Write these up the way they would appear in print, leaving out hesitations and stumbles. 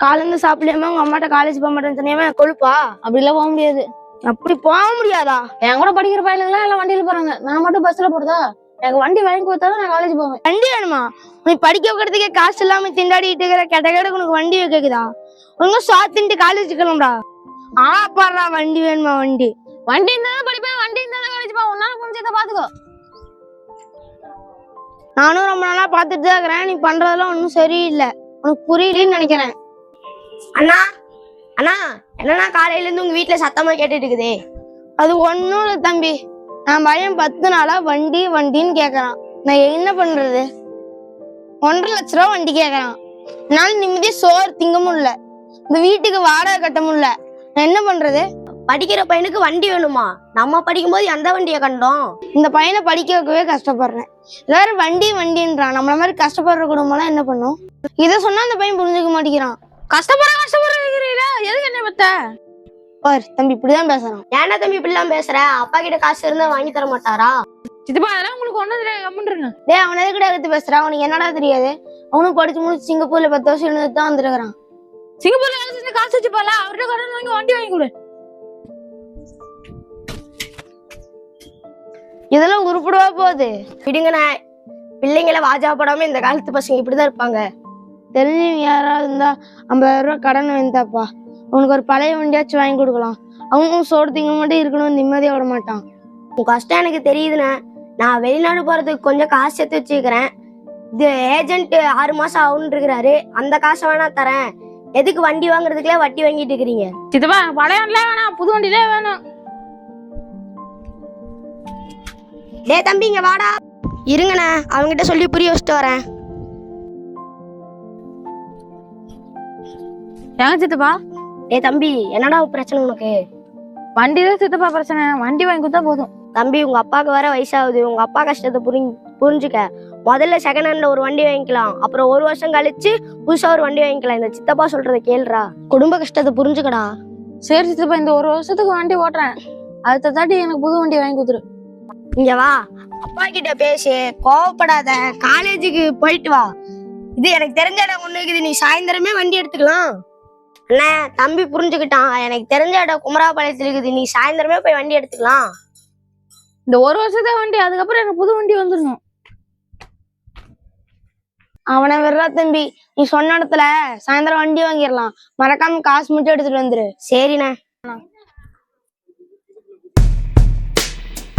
காலேந்து சாப்பிடலாமா உங்க அம்மாட்ட காலேஜ் போக மாட்டேன்னு சொன்னியாம கொழுப்பா? அப்படிலாம் போக முடியாது. அப்படி போக முடியாதா? என் கூட படிக்கிற பையனுங்களாம் எல்லாம் வண்டியில போறாங்க, நான் மட்டும் பஸ்ல போறதா? எனக்கு வண்டி வாங்கி கொடுத்தாதான் நான் காலேஜ் போவேன். வண்டி வேணுமா? நீ படிக்க வைக்கிறதுக்கே காசு இல்லாம திண்டாடிட்டு இருக்கிற கேட்ட உனக்கு வண்டி வைக்குதா? உங்க சாத்தின்ட்டு காலேஜ் கிளம்புடா. பாடுறா வண்டி வேணுமா? வண்டி வண்டி இருந்தா படிப்பேன், வண்டி இருந்தா காலேஜ் போவேன். உன்னால முடிஞ்சதை பாத்துக்கோ. நானும் ரொம்ப நாளா பாத்துட்டு தான் இருக்கிறேன். நீ பண்றதெல்லாம் ஒன்னும் சரியில்லை. உனக்கு புரியலன்னு நினைக்கிறேன். அண்ணா அண்ணா, என்னன்னா காலையில இருந்து உங்க வீட்டுல சத்தமா கேட்டுட்டு இருக்குதே? அது ஒன்னும் இல்லை தம்பி. நான் பையன் 10 நாளா வண்டி வண்டின்னு கேக்குறான். நான் என்ன பண்றது? 1.5 லட்ச ரூபா வண்டி கேக்குறான். என்னால நிம்மதியா சோறு திங்க முடியல, இந்த வீட்டுக்கு வாடகை கட்ட முடியல. நான் என்ன பண்றது? படிக்கிற பையனுக்கு வண்டி வேணுமா? நம்ம படிக்கும் போது எந்த வண்டியை கண்டோம்? இந்த பையனை படிக்க வைக்கவே கஷ்டப்படுறேன். எல்லாரும் வண்டி வண்டின்றான். நம்மள மாதிரி கஷ்டப்படுற குடும்பம்லாம் என்ன பண்ணும்? இதை சொன்னா அந்த பையன் புரிஞ்சுக்க மாட்டேங்கிறான். கஷ்டப்படுறீங்களா? எதுக்கு என்ன பத்த? பார் தம்பி, இப்படிதான் பேசுறான். ஏன்னா தம்பி இப்படிலாம் பேசுற? அப்பா கிட்ட காசு இருந்தா வாங்கி தர மாட்டாரா? சித்தப்பா அதெல்லாம் உங்களுக்கு ஒண்ணும் தெரியாது, கம்முன்றுங்க. டேய், அவன் எதுக்கிட்ட எடுத்து பேசுறான்? அவனுக்கு என்னடா தெரியாது? அவனும் படிச்சு முடிச்சு சிங்கப்பூர்ல 10 வருஷம் இருந்துட்டு தான் வந்துருக்கான். சிங்கப்பூர்ல வேலை செஞ்சு காசு வச்சுப்பால, அவர்கிட்ட கடன் வாங்கி வண்டி வாங்கி கொடு. இதெல்லாம் உருப்படவா போகுது? விடுங்கண்ணா, பிள்ளைங்களை வாஜா போடாம இந்த காலத்து பசங்க இப்படிதான் இருப்பாங்க. தெரிஞ்சவங்க யாராவது இருந்தா 50,000 ரூபாய் கடன் வேண்டாப்பா. அவனுக்கு ஒரு பழைய வண்டியாச்சும் வாங்கி கொடுக்கலாம். அவனும் சோறு திங்க மட்டும் இருக்கணும், நிம்மதியா விட மாட்டான். உன் கஷ்டம் எனக்கு தெரியுதுண்ணே. நான் வெளிநாடு போறதுக்கு கொஞ்சம் காசு சேர்த்து வச்சுக்கிறேன். இது ஏஜென்ட் 6 மாசம் ஆகுன்னு இருக்கிறாரு. அந்த காசை வேணா தரேன். எதுக்கு வண்டி வாங்குறதுக்குள்ள வட்டி வாங்கிட்டு இருக்கிறீங்க? சித்தப்பா பழைய வண்டிலே வேணாம், புது வண்டிலே வேணும். டே தம்பி, இங்க வாடா. இருங்கண்ணே, அவங்ககிட்ட சொல்லி புரிய வச்சுட்டு வரேன். ஏங்க சித்தப்பா? டே தம்பி, என்னடா பிரச்சனை உனக்கு? வண்டி தான் சித்தப்பா பிரச்சனை, வண்டி வாங்கி கொடுத்தா போதும். தம்பி, உங்க அப்பாவுக்கு வேற வயசாகுது. உங்க அப்பா கஷ்டத்தை புரிஞ்சுக்க. முதல்ல செகண்ட் ஹேண்ட்ல ஒரு வண்டி வாங்கிக்கலாம். அப்புறம் 1 வருஷம் கழிச்சு புதுசா ஒரு வண்டி வாங்கிக்கலாம். இந்த சித்தப்பா சொல்றத கேளுடா. குடும்ப கஷ்டத்தை புரிஞ்சுக்கடா. சரி சித்தப்பா, இந்த 1 வருஷத்துக்கு வண்டி ஓட்டுறேன். அடுத்த தாட்டி எனக்கு புது வண்டி வாங்கி கொடுத்துரு. இங்க வா, அப்பா கிட்ட பேசு, கோவப்படாத. காலேஜுக்கு போயிட்டு வா. இது எனக்கு தெரிஞ்ச இடம் ஒண்ணு இருக்குது, நீ சாயந்தரமே வண்டி எடுத்துக்கலாம். அண்ணா, தம்பி புரிஞ்சுக்கிட்டான். எனக்கு தெரிஞ்ச இடம் குமராபாளையத்துல இருக்குது, நீ சாயந்தரமே போய் வண்டி எடுத்துக்கலாம். இந்த 1 வருஷத்துக்கு வண்டி, அதுக்கப்புறம் எனக்கு புது வண்டி வந்துடணும். அவனை விடுறா தம்பி. நீ சொன்ன இடத்துல சாயந்தரம் வண்டி வாங்கிடலாம். மறக்காம காசு மட்டும் எடுத்துட்டு வந்துரு. சரிண்ணே.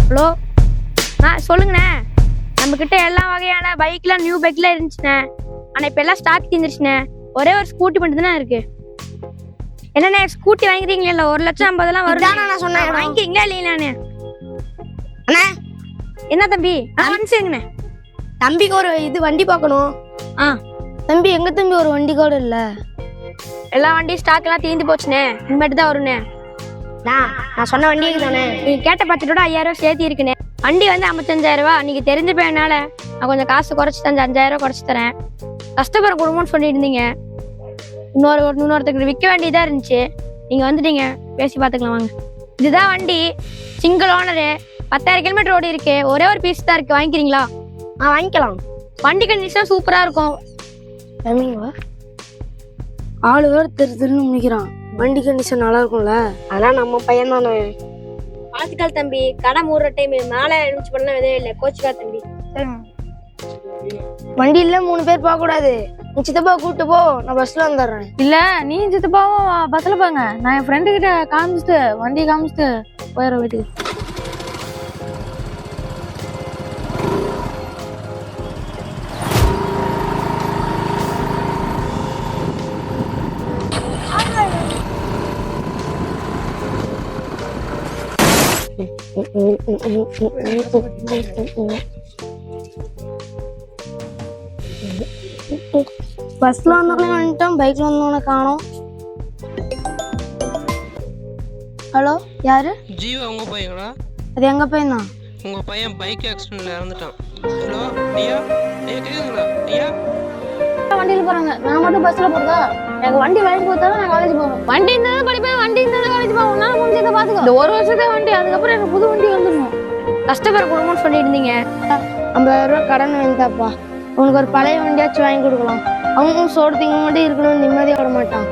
ஹலோ சொல்லுங்கண்ணே. நம்ம கிட்ட எல்லா வகையான பைக்லாம் நியூ பைக்லாம் இருந்துச்சுண்ணே. ஆனால் இப்போ எல்லாம் ஸ்டாக் தீர்ந்துருச்சுண்ணே. ஒரே ஒரு ஸ்கூட்டி மட்டும் தானே இருக்கு. என்னண்ணே ஸ்கூட்டி வாங்குறீங்களா? இல்லை 1,50,000 வரும். நான் சொன்னேன், வாங்கிக்கிங்களா இல்லைங்கண்ணே? அண்ணா என்ன தம்பி? சரிங்கண்ணே. தம்பிக்கு ஒரு வண்டி பார்க்கணும். தம்பி, எங்க தம்பி ஒரு வண்டி கூட இல்ல. எல்லா வண்டியும் ஸ்டாக் எல்லாம் தீர்ந்து போச்சுண்ணே. இனிமேட்டு தான் வருண்ணே. நான் சொன்ன வண்டிக்கு தானே. நீங்க கேட்ட பட்ஜெட்டோட 5,000 சேர்த்து இருக்குண்ணே. வண்டி வந்து 55,000. நீங்க தெரிஞ்ச பையனால நான் கொஞ்சம் காசு குறைச்சி தந்து 5,000 குறைச்சி தரேன். கஷ்டப்படுற குடும்பம்னு சொல்லிட்டு இருந்தீங்க. இன்னொருத்தருக்கு விற்க வேண்டியதா இருந்துச்சு. நீங்க வந்துட்டீங்க, பேசி பாத்துக்கலாம் வாங்க. இதுதான் வண்டி, சிங்கிள் ஓனரு, 10,000 கிலோமீட்டர் ஓடி இருக்கு. ஒரே ஒரு பீஸ் தான் இருக்கு, வாங்கிக்கிறீங்களா? வாங்கிக்கலாம். வண்டி கண்டிஷன் சூப்பரா இருக்கும். ஆளு வேற திருன்னு முடிக்கிறான். வண்டி கண்டிஷன் நல்லா இருக்கும்ல? அதெல்லாம் நம்ம பையன் தானே. வாழ்த்துக்கள் தம்பி. கடை மூடுற டைம் மேலே எழுச்சி பண்ண எதுவும் இல்லை, கோச்சுக்கா தம்பி. வண்டியில 3 பேர் போக கூடாது. நீ சித்தப்பா கூப்பிட்டு போ, நான் பஸ்ல வந்துடுறேன். இல்ல, நீ சித்தப்பாவும் பஸ்ல போங்க. நான் என் ஃப்ரெண்டு கிட்ட காமிச்சிட்டு வண்டி காமிச்சிட்டு போயிடுற வீட்டுக்கு. பஸ்ல வந்தவனே வந்துட்டோம், பைக்ல வந்தவனை காணோம். ஹலோ, யாரு? ஜீவா உங்க பையங்களா? அது எங்க பையன் தான். உங்க பையன் பைக் ஆக்சிடென்ட்ல இறந்துட்டான். ஹலோ ஐயா, ஐயா கேக்குதுங்களா ஐயா? வண்டியில போறாங்க, நான் மட்டும் பஸ்ல போறதா? எனக்கு வண்டி வாங்கி கொடுத்தாதான் நான் காலேஜ் போவேன். வண்டி இருந்தா படிப்பேன், வண்டி இருந்தா காலேஜ் போவேன். உன்னால முடிஞ்சதை பாத்துக்கோ. இந்த 1 வருஷத்துக்கு வண்டி, அதுக்கப்புறம் எனக்கு புது வண்டி வந்துடணும். கஷ்டப்படுற குடும்பம்னு சொல்லிட்டு இருந்தீங்க. 50,000 ரூபாய் கடன் வேண்டாப்பா. உனக்கு ஒரு பழைய வண்டியாச்சும் வாங்கி கொடுக்கலாம். அவனும் சோறு திங்க மட்டும் இருக்கணும்னு நிம்மதியாக விட மாட்டான்.